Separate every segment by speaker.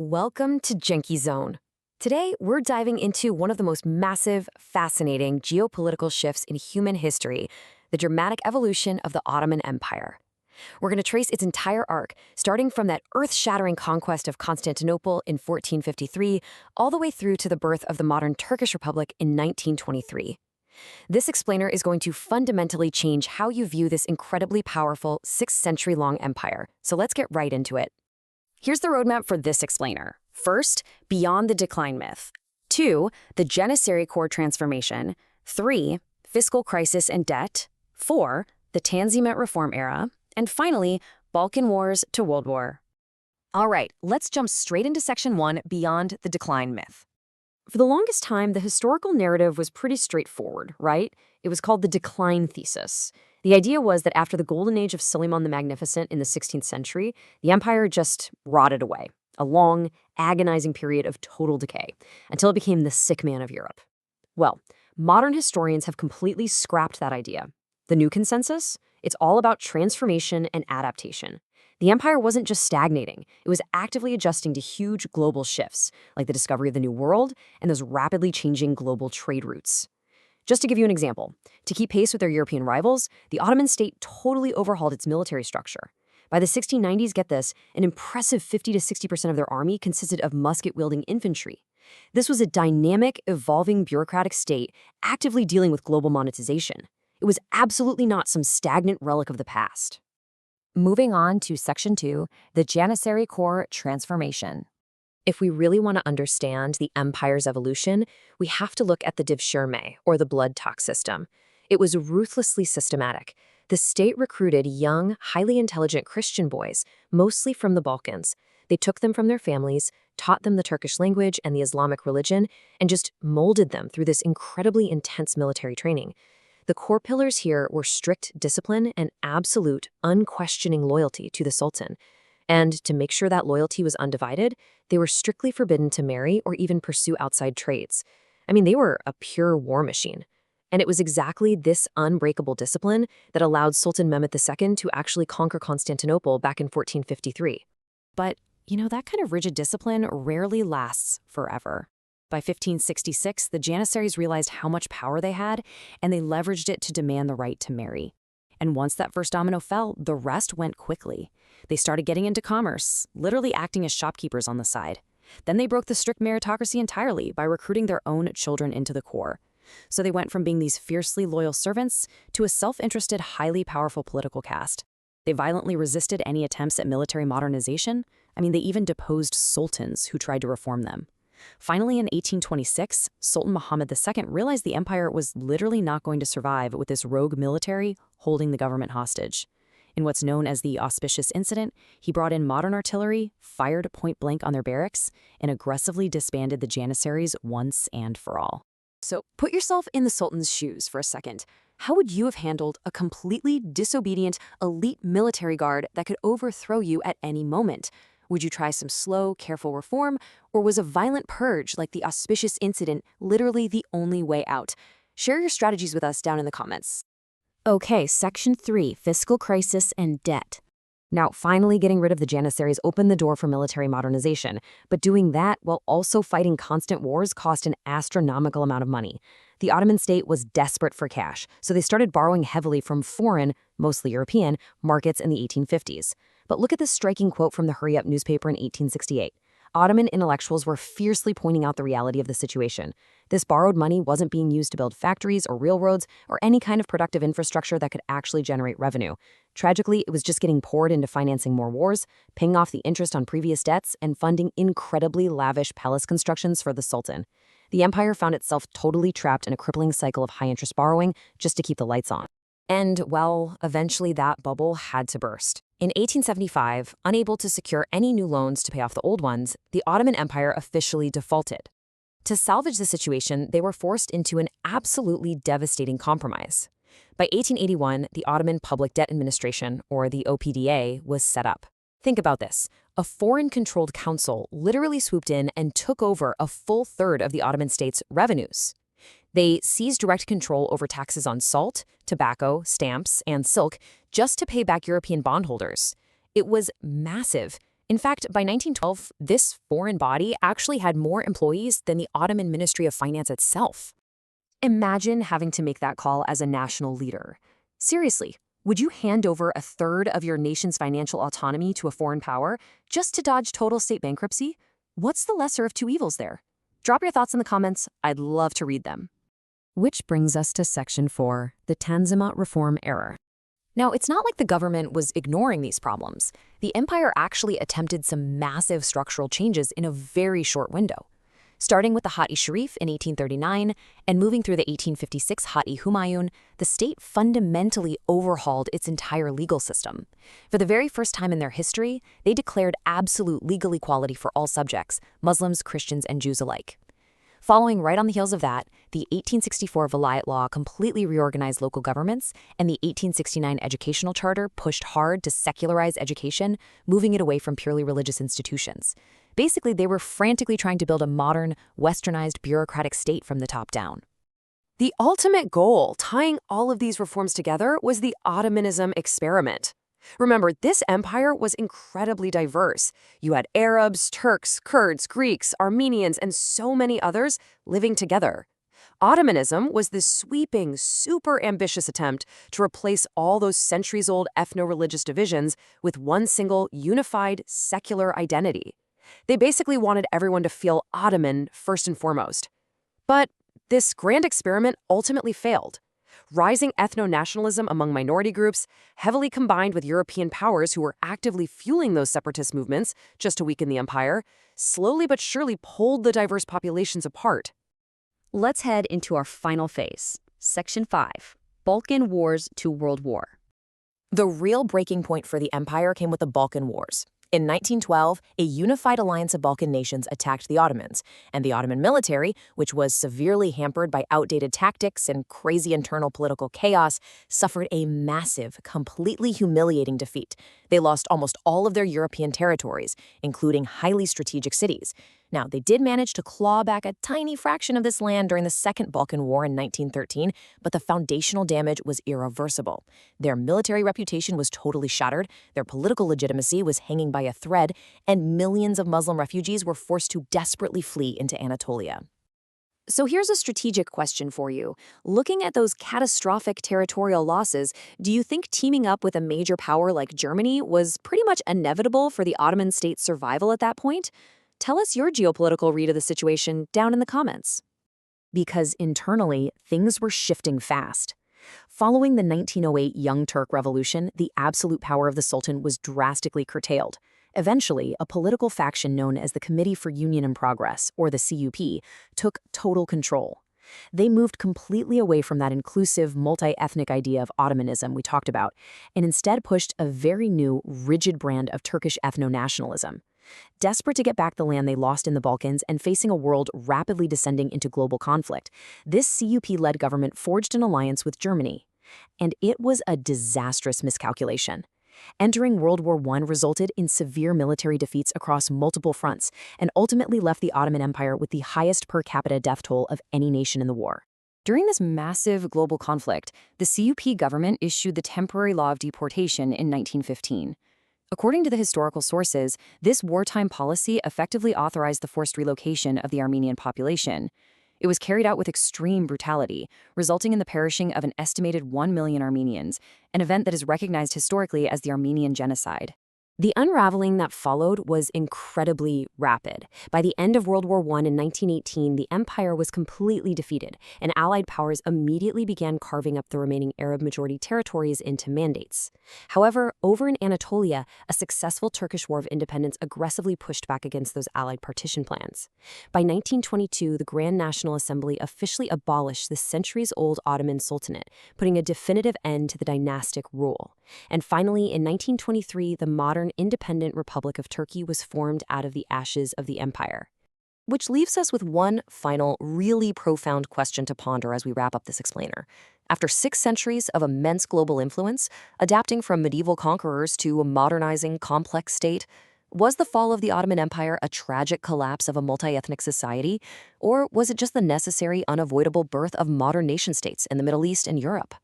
Speaker 1: Welcome to Genki Zone. Today, we're diving into one of the most massive, fascinating geopolitical shifts in human history, the dramatic evolution of the Ottoman Empire. We're going to trace its entire arc, starting from that earth-shattering conquest of Constantinople in 1453, all the way through to the birth of the modern Turkish Republic in 1923. This explainer is going to fundamentally change how you view this incredibly powerful 6th-century-long empire. So let's get right into it. Here's the roadmap for this explainer. First, beyond the decline myth. 2, the Janissary Corps transformation. 3, fiscal crisis and debt. 4, the Tanzimat reform era. And finally, Balkan Wars to World War. All right, let's jump straight into Section 1, beyond the decline myth. For the longest time, the historical narrative was pretty straightforward, right? It was called the decline thesis. The idea was that after the golden age of Suleiman the Magnificent in the 16th century, the empire just rotted away, a long, agonizing period of total decay, until it became the sick man of Europe. Well, modern historians have completely scrapped that idea. The new consensus? It's all about transformation and adaptation. The empire wasn't just stagnating, it was actively adjusting to huge global shifts, like the discovery of the New World and those rapidly changing global trade routes. Just to give you an example, to keep pace with their European rivals, the Ottoman state totally overhauled its military structure. By the 1690s, get this, an impressive 50 to 60% of their army consisted of musket-wielding infantry. This was a dynamic, evolving bureaucratic state actively dealing with global monetization. It was absolutely not some stagnant relic of the past. Moving on to Section 2, the Janissary Corps transformation. If we really want to understand the empire's evolution, we have to look at the divshirme, or the blood tax system. It was ruthlessly systematic. The state recruited young, highly intelligent Christian boys, mostly from the Balkans. They took them from their families, taught them the Turkish language and the Islamic religion, and just molded them through this incredibly intense military training. The core pillars here were strict discipline and absolute, unquestioning loyalty to the Sultan. And to make sure that loyalty was undivided, they were strictly forbidden to marry or even pursue outside trades. I mean, they were a pure war machine. And it was exactly this unbreakable discipline that allowed Sultan Mehmed II to actually conquer Constantinople back in 1453. But, that kind of rigid discipline rarely lasts forever. By 1566, the Janissaries realized how much power they had, and they leveraged it to demand the right to marry. And once that first domino fell, the rest went quickly. They started getting into commerce, literally acting as shopkeepers on the side. Then they broke the strict meritocracy entirely by recruiting their own children into the corps. So they went from being these fiercely loyal servants to a self-interested, highly powerful political caste. They violently resisted any attempts at military modernization. I mean, they even deposed sultans who tried to reform them. Finally, in 1826, Sultan Muhammad II realized the empire was literally not going to survive with this rogue military holding the government hostage. In what's known as the Auspicious Incident, he brought in modern artillery, fired point-blank on their barracks, and aggressively disbanded the Janissaries once and for all. So put yourself in the Sultan's shoes for a second. How would you have handled a completely disobedient, elite military guard that could overthrow you at any moment? Would you try some slow, careful reform, or was a violent purge like the Auspicious Incident literally the only way out? Share your strategies with us down in the comments. Okay, Section 3, Fiscal Crisis and Debt. Now, finally getting rid of the Janissaries opened the door for military modernization, but doing that while also fighting constant wars cost an astronomical amount of money. The Ottoman state was desperate for cash, so they started borrowing heavily from foreign, mostly European, markets in the 1850s. But look at this striking quote from the Hurry Up newspaper in 1868. Ottoman intellectuals were fiercely pointing out the reality of the situation. This borrowed money wasn't being used to build factories or railroads or any kind of productive infrastructure that could actually generate revenue. Tragically, it was just getting poured into financing more wars, paying off the interest on previous debts, and funding incredibly lavish palace constructions for the Sultan. The empire found itself totally trapped in a crippling cycle of high-interest borrowing just to keep the lights on. And, well, eventually that bubble had to burst. In 1875, unable to secure any new loans to pay off the old ones, the Ottoman Empire officially defaulted. To salvage the situation, they were forced into an absolutely devastating compromise. By 1881, the Ottoman Public Debt Administration, or the OPDA, was set up. Think about this. A foreign-controlled council literally swooped in and took over a full third of the Ottoman state's revenues. They seized direct control over taxes on salt, tobacco, stamps, and silk just to pay back European bondholders. It was massive. In fact, by 1912, this foreign body actually had more employees than the Ottoman Ministry of Finance itself. Imagine having to make that call as a national leader. Seriously, would you hand over a third of your nation's financial autonomy to a foreign power just to dodge total state bankruptcy? What's the lesser of two evils there? Drop your thoughts in the comments. I'd love to read them. Which brings us to Section 4, the Tanzimat Reform Era. Now, it's not like the government was ignoring these problems. The empire actually attempted some massive structural changes in a very short window. Starting with the Hatti-Sharif in 1839 and moving through the 1856 Hatti-Humayun, the state fundamentally overhauled its entire legal system. For the very first time in their history, they declared absolute legal equality for all subjects, Muslims, Christians, and Jews alike. Following right on the heels of that, the 1864 Vilayat Law completely reorganized local governments, and the 1869 Educational Charter pushed hard to secularize education, moving it away from purely religious institutions. Basically, they were frantically trying to build a modern, westernized bureaucratic state from the top down. The ultimate goal, tying all of these reforms together, was the Ottomanism experiment. Remember, this empire was incredibly diverse. You had Arabs, Turks, Kurds, Greeks, Armenians, and so many others living together. Ottomanism was this sweeping, super ambitious attempt to replace all those centuries-old ethno-religious divisions with one single, unified, secular identity. They basically wanted everyone to feel Ottoman first and foremost. But this grand experiment ultimately failed. Rising ethno-nationalism among minority groups, heavily combined with European powers who were actively fueling those separatist movements just to weaken the empire, slowly but surely pulled the diverse populations apart. Let's head into our final phase, Section 5, Balkan Wars to World War. The real breaking point for the empire came with the Balkan Wars. In 1912, a unified alliance of Balkan nations attacked the Ottomans, and the Ottoman military, which was severely hampered by outdated tactics and crazy internal political chaos, suffered a massive, completely humiliating defeat. They lost almost all of their European territories, including highly strategic cities. Now, they did manage to claw back a tiny fraction of this land during the Second Balkan War in 1913, but the foundational damage was irreversible. Their military reputation was totally shattered, their political legitimacy was hanging by a thread, and millions of Muslim refugees were forced to desperately flee into Anatolia. So here's a strategic question for you. Looking at those catastrophic territorial losses, do you think teaming up with a major power like Germany was pretty much inevitable for the Ottoman state's survival at that point? Tell us your geopolitical read of the situation down in the comments. Because internally, things were shifting fast. Following the 1908 Young Turk revolution, the absolute power of the Sultan was drastically curtailed. Eventually, a political faction known as the Committee for Union and Progress, or the CUP, took total control. They moved completely away from that inclusive, multi-ethnic idea of Ottomanism we talked about, and instead pushed a very new, rigid brand of Turkish ethno-nationalism. Desperate to get back the land they lost in the Balkans and facing a world rapidly descending into global conflict, this CUP-led government forged an alliance with Germany. And it was a disastrous miscalculation. Entering World War I resulted in severe military defeats across multiple fronts and ultimately left the Ottoman Empire with the highest per capita death toll of any nation in the war. During this massive global conflict, the CUP government issued the Temporary Law of Deportation in 1915. According to the historical sources, this wartime policy effectively authorized the forced relocation of the Armenian population. It was carried out with extreme brutality, resulting in the perishing of an estimated 1 million Armenians, an event that is recognized historically as the Armenian Genocide. The unraveling that followed was incredibly rapid. By the end of World War I in 1918, the empire was completely defeated, and Allied powers immediately began carving up the remaining Arab-majority territories into mandates. However, over in Anatolia, a successful Turkish War of Independence aggressively pushed back against those Allied partition plans. By 1922, the Grand National Assembly officially abolished the centuries-old Ottoman Sultanate, putting a definitive end to the dynastic rule. And finally, in 1923, the modern independent Republic of Turkey was formed out of the ashes of the empire. Which leaves us with one final, really profound question to ponder as we wrap up this explainer. After 6 centuries of immense global influence, adapting from medieval conquerors to a modernizing, complex state, was the fall of the Ottoman Empire a tragic collapse of a multi-ethnic society, or was it just the necessary, unavoidable birth of modern nation-states in the Middle East and Europe?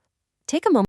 Speaker 1: Take a moment